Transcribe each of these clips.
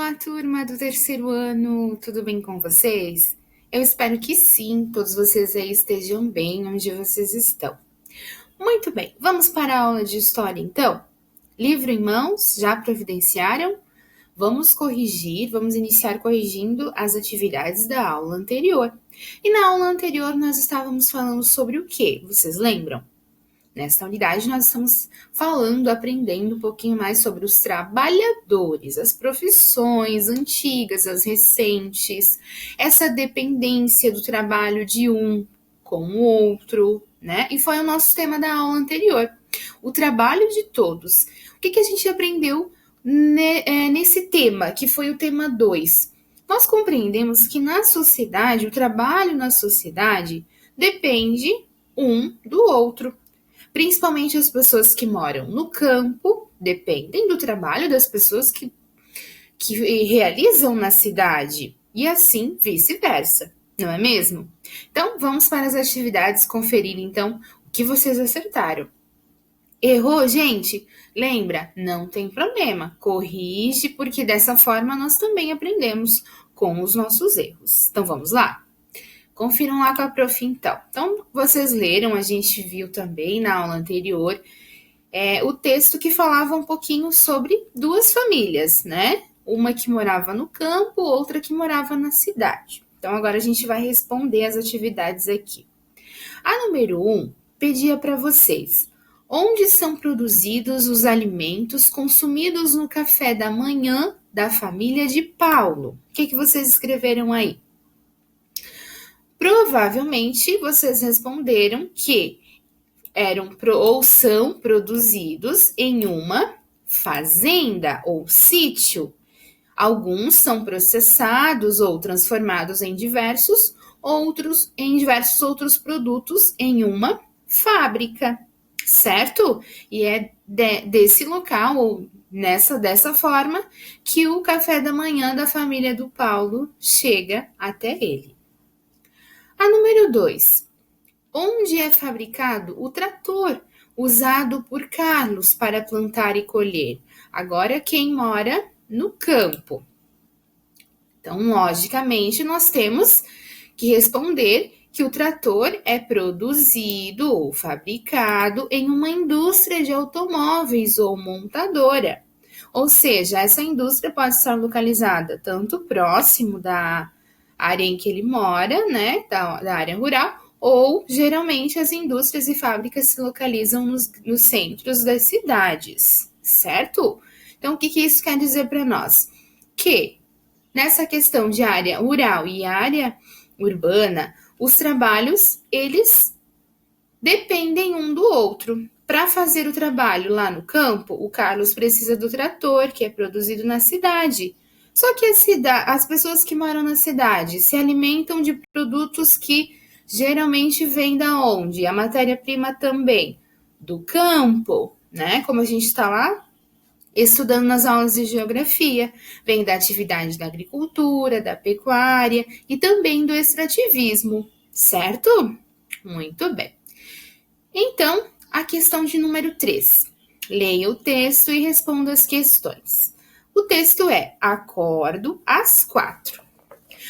Olá, turma do terceiro ano, tudo bem com vocês? Eu espero que sim, todos vocês aí estejam bem onde vocês estão. Muito bem, vamos para a aula de história então? Livro em mãos, já providenciaram? Vamos iniciar corrigindo as atividades da aula anterior. E na aula anterior nós estávamos falando sobre o quê? Vocês lembram? Nesta unidade, nós estamos aprendendo um pouquinho mais sobre os trabalhadores, as profissões antigas, as recentes, essa dependência do trabalho de um com o outro, né? E foi o nosso tema da aula anterior, o trabalho de todos. O que a gente aprendeu nesse tema, que foi o tema 2? Nós compreendemos que na sociedade, o trabalho na sociedade depende um do outro. Principalmente as pessoas que moram no campo dependem do trabalho das pessoas que realizam na cidade e assim vice-versa, não é mesmo? Então, vamos para as atividades conferir então o que vocês acertaram. Errou, gente? Lembra? Não tem problema, corrige, porque dessa forma nós também aprendemos com os nossos erros. Então, vamos lá? Confiram lá com a prof, então. Então, vocês leram, a gente viu também na aula anterior, o texto que falava um pouquinho sobre duas famílias, né? Uma que morava no campo, outra que morava na cidade. Então, agora a gente vai responder as atividades aqui. A número 1 pedia para vocês: onde são produzidos os alimentos consumidos no café da manhã da família de Paulo? O que vocês escreveram aí? Provavelmente vocês responderam que eram ou são produzidos em uma fazenda ou sítio. Alguns são processados ou transformados em diversos outros produtos em uma fábrica, certo? E é desse local ou dessa forma que o café da manhã da família do Paulo chega até ele. A número 2. Onde é fabricado o trator usado por Carlos para plantar e colher? Agora, quem mora no campo. Então, logicamente, nós temos que responder que o trator é produzido ou fabricado em uma indústria de automóveis ou montadora. Ou seja, essa indústria pode estar localizada tanto próximo da área em que ele mora, né, da área rural, ou geralmente as indústrias e fábricas se localizam nos centros das cidades, certo? Então, o que isso quer dizer para nós? Que nessa questão de área rural e área urbana, os trabalhos, eles dependem um do outro. Para fazer o trabalho lá no campo, o Carlos precisa do trator, que é produzido na cidade. Só que as pessoas que moram na cidade se alimentam de produtos que geralmente vêm da onde? A matéria-prima também do campo, né? Como a gente está lá estudando nas aulas de geografia, vem da atividade da agricultura, da pecuária e também do extrativismo, certo? Muito bem. Então, a questão de número 3. Leia o texto e responda as questões. O texto é: acordo às 4.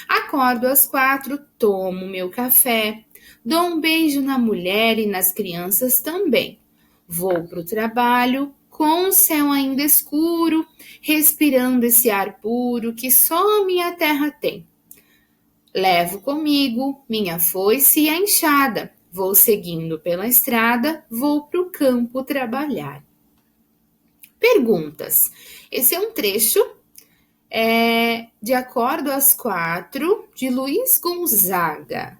Acordo às 4, tomo meu café, dou um beijo na mulher e nas crianças também. Vou para o trabalho com o céu ainda escuro, respirando esse ar puro que só minha terra tem. Levo comigo minha foice e a enxada. Vou seguindo pela estrada, vou para o campo trabalhar. Perguntas. Esse é um trecho de Acordo às 4, de Luiz Gonzaga.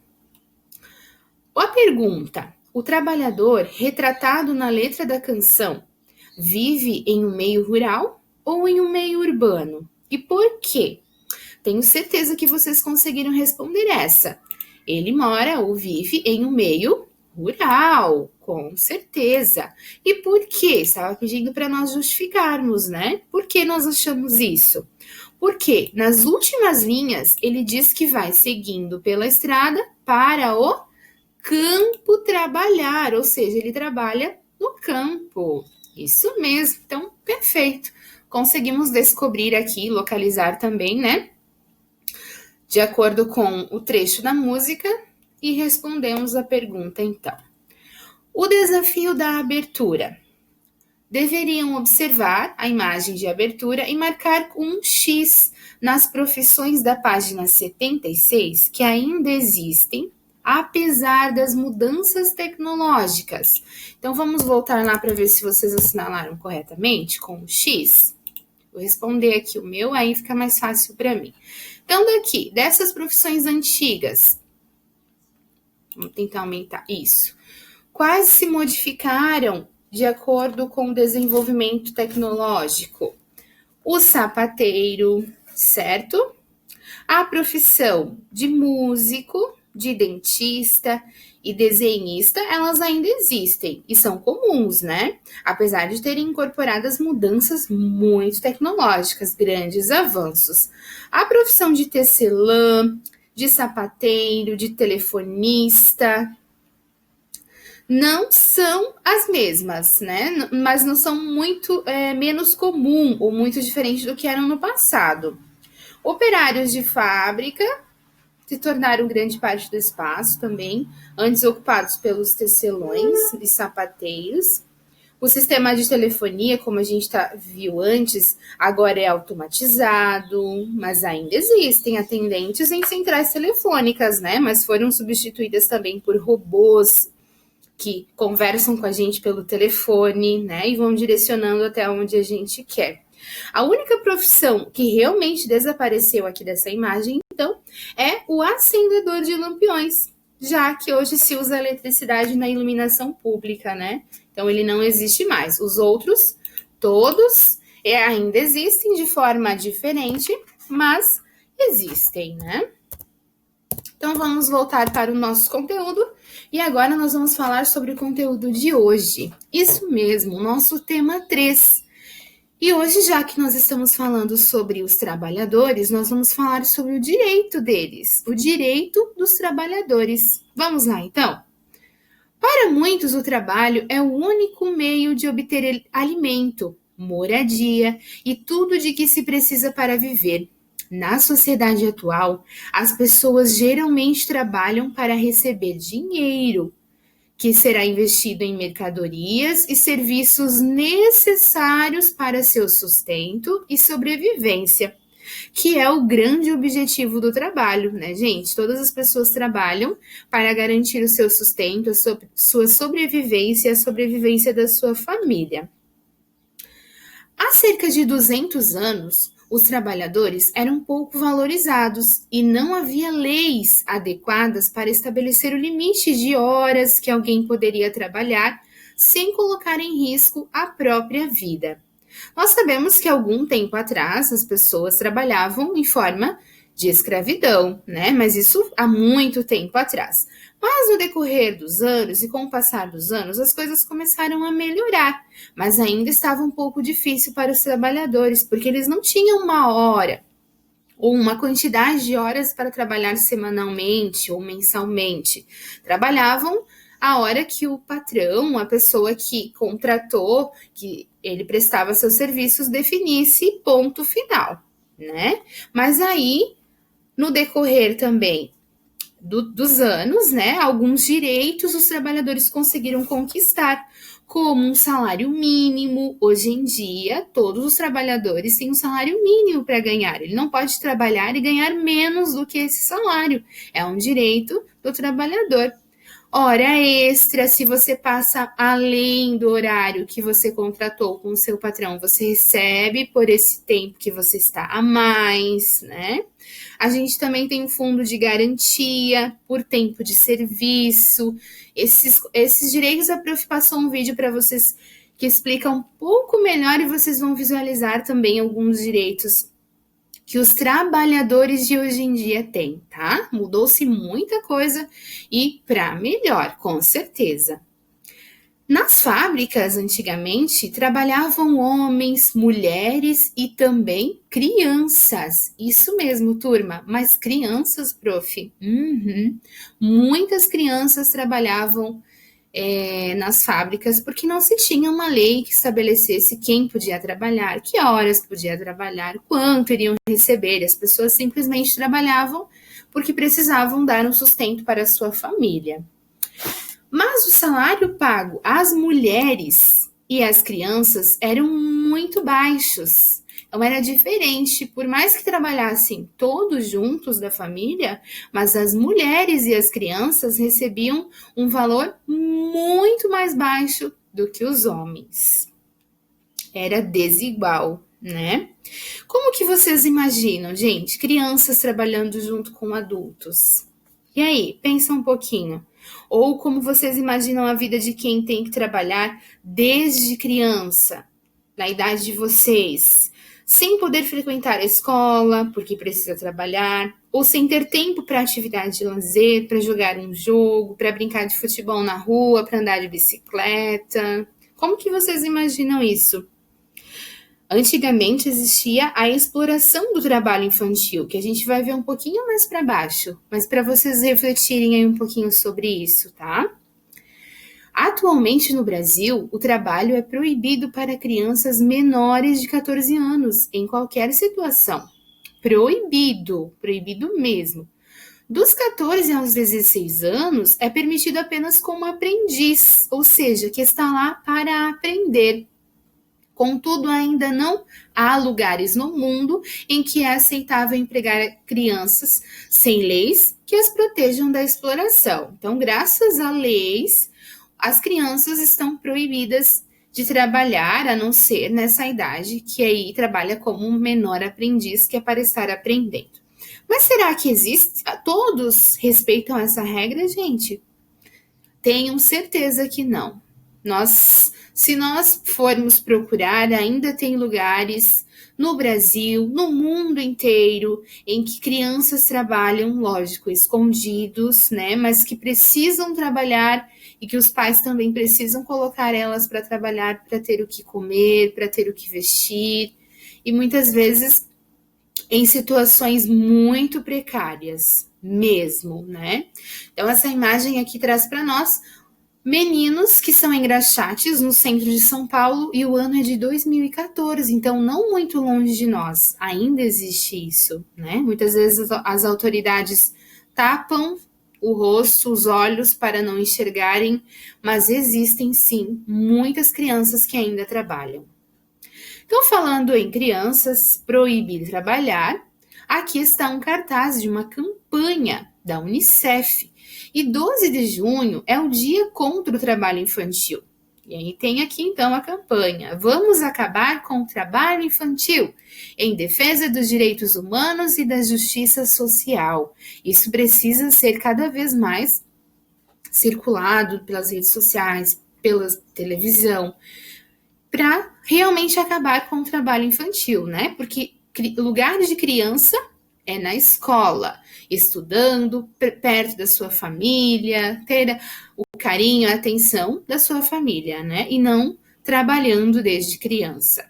A pergunta: o trabalhador retratado na letra da canção vive em um meio rural ou em um meio urbano? E por quê? Tenho certeza que vocês conseguiram responder essa. Ele mora ou vive em um meio rural, com certeza. E por quê? Estava pedindo para nós justificarmos, né? Por que nós achamos isso? Porque nas últimas linhas ele diz que vai seguindo pela estrada para o campo trabalhar, ou seja, ele trabalha no campo. Isso mesmo, então perfeito. conseguimos descobrir aqui, localizar também, né? De acordo com o trecho da música, e respondemos a pergunta então. O desafio da abertura. Deveriam observar a imagem de abertura e marcar um X nas profissões da página 76 que ainda existem, apesar das mudanças tecnológicas. Então vamos voltar lá para ver se vocês assinalaram corretamente com o X. Vou responder aqui o meu, aí fica mais fácil para mim. Então daqui, dessas profissões antigas, vamos tentar aumentar isso. Quais se modificaram de acordo com o desenvolvimento tecnológico? O sapateiro, certo? A profissão de músico, de dentista e desenhista, elas ainda existem e são comuns, né? Apesar de terem incorporado as mudanças muito tecnológicas, grandes avanços. A profissão de tecelã, de sapateiro, de telefonista, não são as mesmas, né? Mas não são muito menos comum ou muito diferente do que eram no passado. Operários de fábrica se tornaram grande parte do espaço também, antes ocupados pelos tecelões e sapateiros. O sistema de telefonia, como a gente viu antes, agora é automatizado, mas ainda existem atendentes em centrais telefônicas, né? Mas foram substituídas também por robôs que conversam com a gente pelo telefone, né, e vão direcionando até onde a gente quer. A única profissão que realmente desapareceu aqui dessa imagem, então, é o acendedor de lampiões, já que hoje se usa eletricidade na iluminação pública, né? Então, ele não existe mais. Os outros, todos, ainda existem de forma diferente, mas existem, né? Então, vamos voltar para o nosso conteúdo e agora nós vamos falar sobre o conteúdo de hoje. Isso mesmo, nosso tema 3. E hoje, já que nós estamos falando sobre os trabalhadores, nós vamos falar sobre o direito deles, o direito dos trabalhadores. Vamos lá, então? Para muitos, o trabalho é o único meio de obter alimento, moradia e tudo de que se precisa para viver. Na sociedade atual, as pessoas geralmente trabalham para receber dinheiro, que será investido em mercadorias e serviços necessários para seu sustento e sobrevivência, que é o grande objetivo do trabalho, né, gente? Todas as pessoas trabalham para garantir o seu sustento, a sua sobrevivência e a sobrevivência da sua família. Há cerca de 200 anos, os trabalhadores eram pouco valorizados e não havia leis adequadas para estabelecer o limite de horas que alguém poderia trabalhar sem colocar em risco a própria vida. Nós sabemos que algum tempo atrás as pessoas trabalhavam em forma de escravidão, né? Mas isso há muito tempo atrás. Mas no decorrer dos anos e com o passar dos anos, as coisas começaram a melhorar, mas ainda estava um pouco difícil para os trabalhadores, porque eles não tinham uma hora ou uma quantidade de horas para trabalhar semanalmente ou mensalmente. Trabalhavam a hora que o patrão, a pessoa que contratou, que ele prestava seus serviços, definisse ponto final, né? Mas aí, no decorrer também dos anos, né, alguns direitos os trabalhadores conseguiram conquistar, como um salário mínimo. Hoje em dia, todos os trabalhadores têm um salário mínimo para ganhar. Ele não pode trabalhar e ganhar menos do que esse salário. É um direito do trabalhador. Hora extra, se você passa além do horário que você contratou com o seu patrão, você recebe por esse tempo que você está a mais, né? A gente também tem um fundo de garantia por tempo de serviço. Esses direitos, a Prof passou um vídeo para vocês que explica um pouco melhor e vocês vão visualizar também alguns direitos que os trabalhadores de hoje em dia têm, tá? Mudou-se muita coisa e para melhor, com certeza. Nas fábricas, antigamente, trabalhavam homens, mulheres e também crianças. Isso mesmo, turma, mas crianças, prof. Muitas crianças trabalhavam nas fábricas, porque não se tinha uma lei que estabelecesse quem podia trabalhar, que horas podia trabalhar, quanto iriam receber. As pessoas simplesmente trabalhavam porque precisavam dar um sustento para a sua família. Mas o salário pago às mulheres e às crianças eram muito baixos. Então era diferente, por mais que trabalhassem todos juntos da família, mas as mulheres e as crianças recebiam um valor muito mais baixo do que os homens. Era desigual, né? Como que vocês imaginam, gente, crianças trabalhando junto com adultos? E aí, pensa um pouquinho. Ou como vocês imaginam a vida de quem tem que trabalhar desde criança, na idade de vocês, sem poder frequentar a escola, porque precisa trabalhar, ou sem ter tempo para atividade de lazer, para jogar um jogo, para brincar de futebol na rua, para andar de bicicleta. Como que vocês imaginam isso? Antigamente existia a exploração do trabalho infantil, que a gente vai ver um pouquinho mais para baixo, mas para vocês refletirem aí um pouquinho sobre isso, tá? Atualmente no Brasil, o trabalho é proibido para crianças menores de 14 anos, em qualquer situação. Proibido, proibido mesmo. Dos 14 aos 16 anos, é permitido apenas como aprendiz, ou seja, que está lá para aprender. Contudo, ainda não há lugares no mundo em que é aceitável empregar crianças sem leis que as protejam da exploração. Então, graças a leis, as crianças estão proibidas de trabalhar, a não ser nessa idade, que aí trabalha como um menor aprendiz, que é para estar aprendendo. Mas será que existe? Todos respeitam essa regra, gente? Tenham certeza que não. Se nós formos procurar, ainda tem lugares no Brasil, no mundo inteiro, em que crianças trabalham, lógico, escondidos, né? Mas que precisam trabalhar e que os pais também precisam colocar elas para trabalhar, para ter o que comer, para ter o que vestir, e muitas vezes em situações muito precárias mesmo, né? Então essa imagem aqui traz para nós meninos que são engraxates no centro de São Paulo, e o ano é de 2014, então não muito longe de nós. Ainda existe isso, né? Muitas vezes as autoridades tapam o rosto, os olhos para não enxergarem, mas existem sim muitas crianças que ainda trabalham. Então, falando em crianças proibir trabalhar, aqui está um cartaz de uma campanha da Unicef. E 12 de junho é o dia contra o trabalho infantil. E aí tem aqui então a campanha: vamos acabar com o trabalho infantil, em defesa dos direitos humanos e da justiça social. Isso precisa ser cada vez mais circulado pelas redes sociais, pela televisão, para realmente acabar com o trabalho infantil, né? Porque lugar de criança é na escola, estudando, perto da sua família, ter o carinho, a atenção da sua família, né? E não trabalhando desde criança.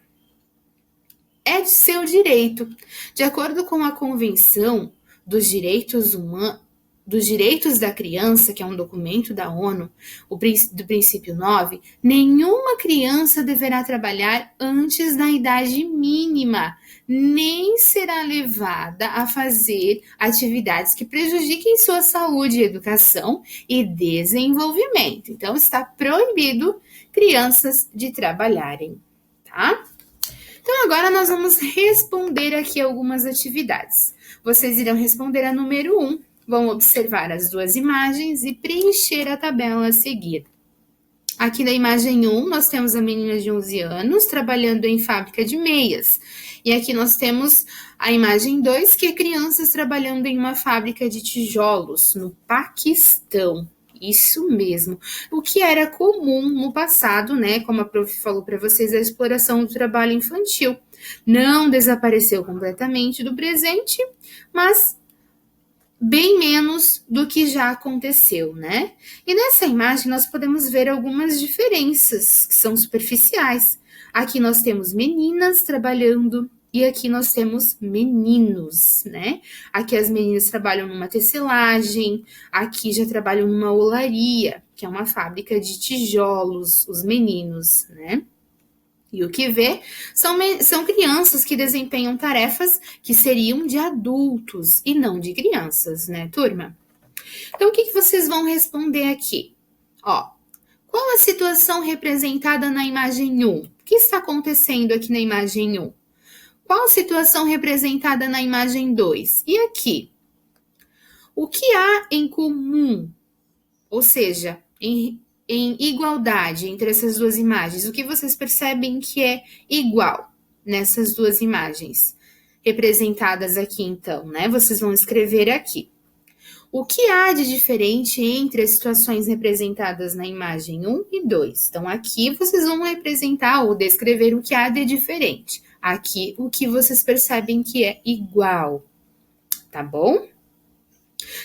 É de seu direito. De acordo com a Convenção dos Direitos da Criança, que é um documento da ONU, do princípio 9, nenhuma criança deverá trabalhar antes da idade mínima, nem será levada a fazer atividades que prejudiquem sua saúde, educação e desenvolvimento. Então, está proibido crianças de trabalharem, tá? Então, agora nós vamos responder aqui algumas atividades. Vocês irão responder a número 1, vão observar as duas imagens e preencher a tabela a seguir. Aqui na imagem 1, nós temos a menina de 11 anos trabalhando em fábrica de meias. E aqui nós temos a imagem 2, que é crianças trabalhando em uma fábrica de tijolos no Paquistão. Isso mesmo. O que era comum no passado, né? Como a prof falou para vocês, a exploração do trabalho infantil. Não desapareceu completamente do presente, mas bem menos do que já aconteceu, né? E nessa imagem nós podemos ver algumas diferenças que são superficiais. Aqui nós temos meninas trabalhando E aqui nós temos meninos, né? Aqui as meninas trabalham numa tecelagem, aqui já trabalham numa olaria, que é uma fábrica de tijolos, os meninos, né? E o que vê são crianças que desempenham tarefas que seriam de adultos e não de crianças, né, turma? Então, o que vocês vão responder aqui? Ó, qual a situação representada na imagem 1? O que está acontecendo aqui na imagem 1? Qual a situação representada na imagem 2? E aqui? O que há em comum? Ou seja, em igualdade entre essas duas imagens? O que vocês percebem que é igual nessas duas imagens? Representadas aqui, então, né? Vocês vão escrever aqui. O que há de diferente entre as situações representadas na imagem 1 e 2? Então, aqui vocês vão representar ou descrever o que há de diferente. Aqui, o que vocês percebem que é igual, tá bom?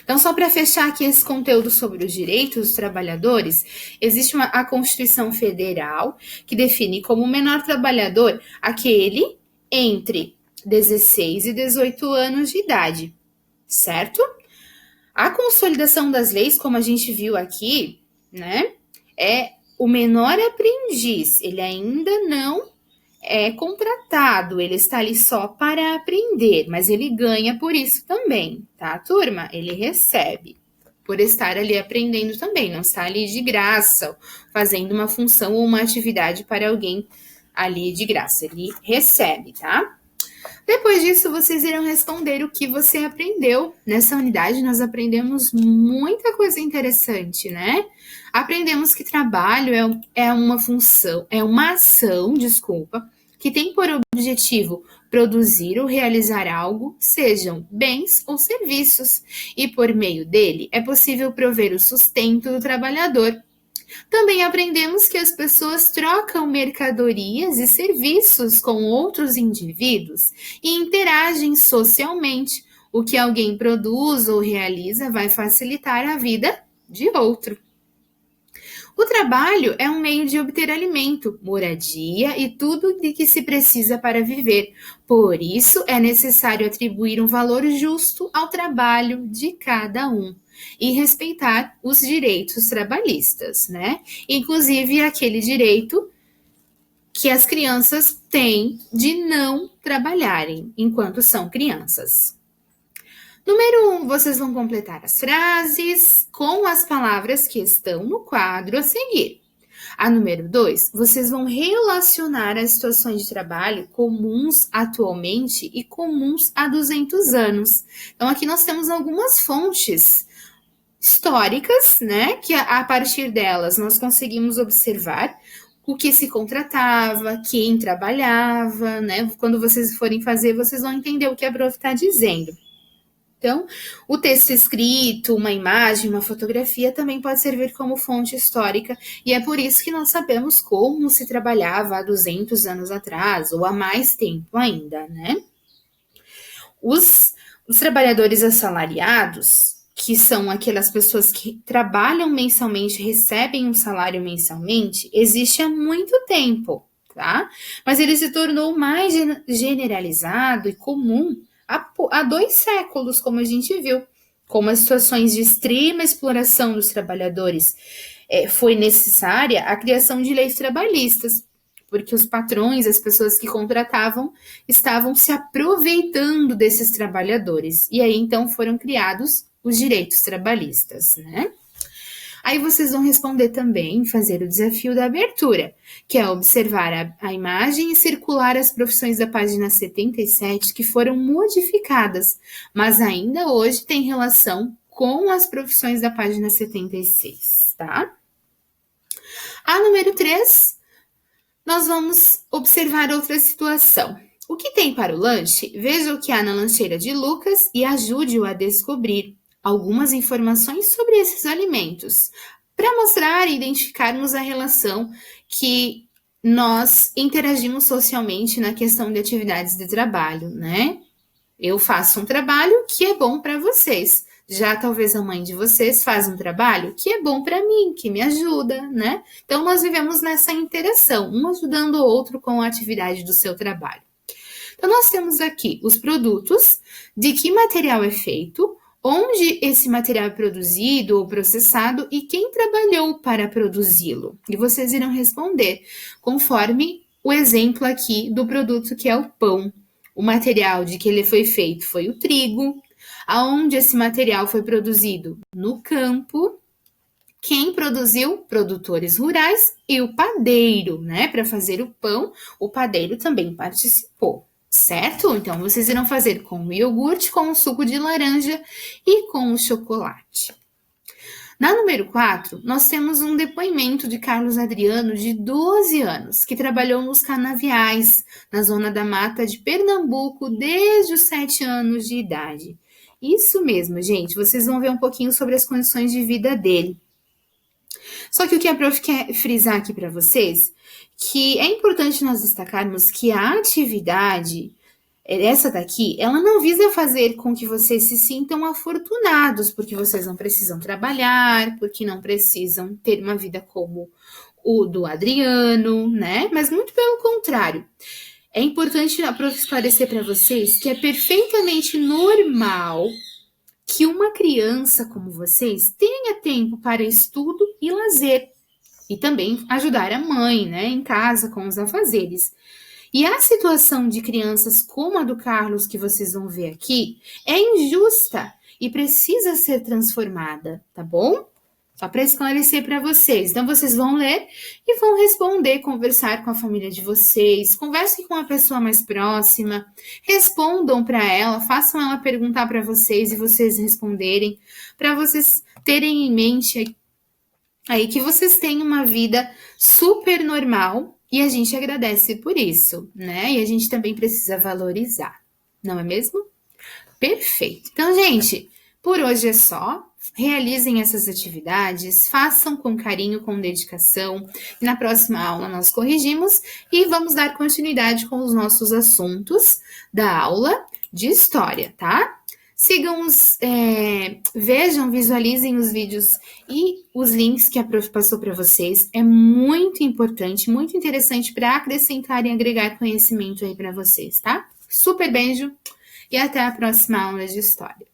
Então, só para fechar aqui esse conteúdo sobre os direitos dos trabalhadores, existe a Constituição Federal que define como menor trabalhador aquele entre 16 e 18 anos de idade, certo? A consolidação das leis, como a gente viu aqui, né, é o menor aprendiz, ele ainda não é contratado, ele está ali só para aprender, mas ele ganha por isso também, tá, turma? Ele recebe por estar ali aprendendo também, não está ali de graça, fazendo uma função ou uma atividade para alguém ali de graça, ele recebe, tá? Depois disso, vocês irão responder o que você aprendeu. Nessa unidade, nós aprendemos muita coisa interessante, né? Aprendemos que trabalho é uma função, é uma ação, que tem por objetivo produzir ou realizar algo, sejam bens ou serviços, e por meio dele é possível prover o sustento do trabalhador. Também aprendemos que as pessoas trocam mercadorias e serviços com outros indivíduos e interagem socialmente. O que alguém produz ou realiza vai facilitar a vida de outro. O trabalho é um meio de obter alimento, moradia e tudo de que se precisa para viver. Por isso, é necessário atribuir um valor justo ao trabalho de cada um e respeitar os direitos trabalhistas, né? Inclusive aquele direito que as crianças têm de não trabalharem enquanto são crianças. Número 1, vocês vão completar as frases com as palavras que estão no quadro a seguir. A número 2, vocês vão relacionar as situações de trabalho comuns atualmente e comuns há 200 anos. Então, aqui nós temos algumas fontes históricas, né, que a partir delas nós conseguimos observar o que se contratava, quem trabalhava, né? Quando vocês forem fazer, vocês vão entender o que a prof está dizendo. Então, o texto escrito, uma imagem, uma fotografia também pode servir como fonte histórica e é por isso que nós sabemos como se trabalhava há 200 anos atrás ou há mais tempo ainda, né? Os trabalhadores assalariados, que são aquelas pessoas que trabalham mensalmente, recebem um salário mensalmente, existe há muito tempo, tá? Mas ele se tornou mais generalizado e comum há 2 séculos, como a gente viu, como as situações de extrema exploração dos trabalhadores foi necessária a criação de leis trabalhistas, porque os patrões, as pessoas que contratavam, estavam se aproveitando desses trabalhadores. E aí, então, foram criados os direitos trabalhistas, né? Aí vocês vão responder também, fazer o desafio da abertura, que é observar a imagem e circular as profissões da página 77 que foram modificadas, mas ainda hoje tem relação com as profissões da página 76, tá? A número 3, nós vamos observar outra situação. O que tem para o lanche? Veja o que há na lancheira de Lucas e ajude-o a descobrir algumas informações sobre esses alimentos, para mostrar e identificarmos a relação que nós interagimos socialmente na questão de atividades de trabalho, né? Eu faço um trabalho que é bom para vocês. Já talvez a mãe de vocês faz um trabalho que é bom para mim, que me ajuda, né? Então, nós vivemos nessa interação, um ajudando o outro com a atividade do seu trabalho. Então, nós temos aqui os produtos, de que material é feito, onde esse material é produzido ou processado e quem trabalhou para produzi-lo. E vocês irão responder conforme o exemplo aqui do produto que é o pão. O material de que ele foi feito foi o trigo. Aonde esse material foi produzido? No campo. Quem produziu? Produtores rurais e o padeiro, né? Para fazer o pão, o padeiro também participou, certo? Então, vocês irão fazer com o iogurte, com o suco de laranja e com o chocolate. Na número 4, nós temos um depoimento de Carlos Adriano, de 12 anos, que trabalhou nos canaviais, na zona da mata de Pernambuco, desde os 7 anos de idade. Isso mesmo, gente, vocês vão ver um pouquinho sobre as condições de vida dele. Só que o que a prof quer frisar aqui para vocês, que é importante nós destacarmos que a atividade, essa daqui, ela não visa fazer com que vocês se sintam afortunados, porque vocês não precisam trabalhar, porque não precisam ter uma vida como o do Adriano, né? Mas muito pelo contrário. É importante a prof esclarecer para vocês que é perfeitamente normal que uma criança como vocês tenha tempo para estudo e lazer, e também ajudar a mãe, né, em casa com os afazeres. E a situação de crianças como a do Carlos, que vocês vão ver aqui, é injusta e precisa ser transformada, tá bom? Só para esclarecer para vocês. Então, vocês vão ler e vão responder, conversar com a família de vocês, conversem com a pessoa mais próxima, respondam para ela, façam ela perguntar para vocês e vocês responderem, para vocês terem em mente aí que vocês têm uma vida super normal e a gente agradece por isso, né? E a gente também precisa valorizar, não é mesmo? Perfeito. Então, gente, por hoje é só. Realizem essas atividades, façam com carinho, com dedicação. Na próxima aula nós corrigimos e vamos dar continuidade com os nossos assuntos da aula de história, tá? Sigam vejam, visualizem os vídeos e os links que a prof passou para vocês. É muito importante, muito interessante para acrescentar e agregar conhecimento aí para vocês, tá? Super beijo e até a próxima aula de história.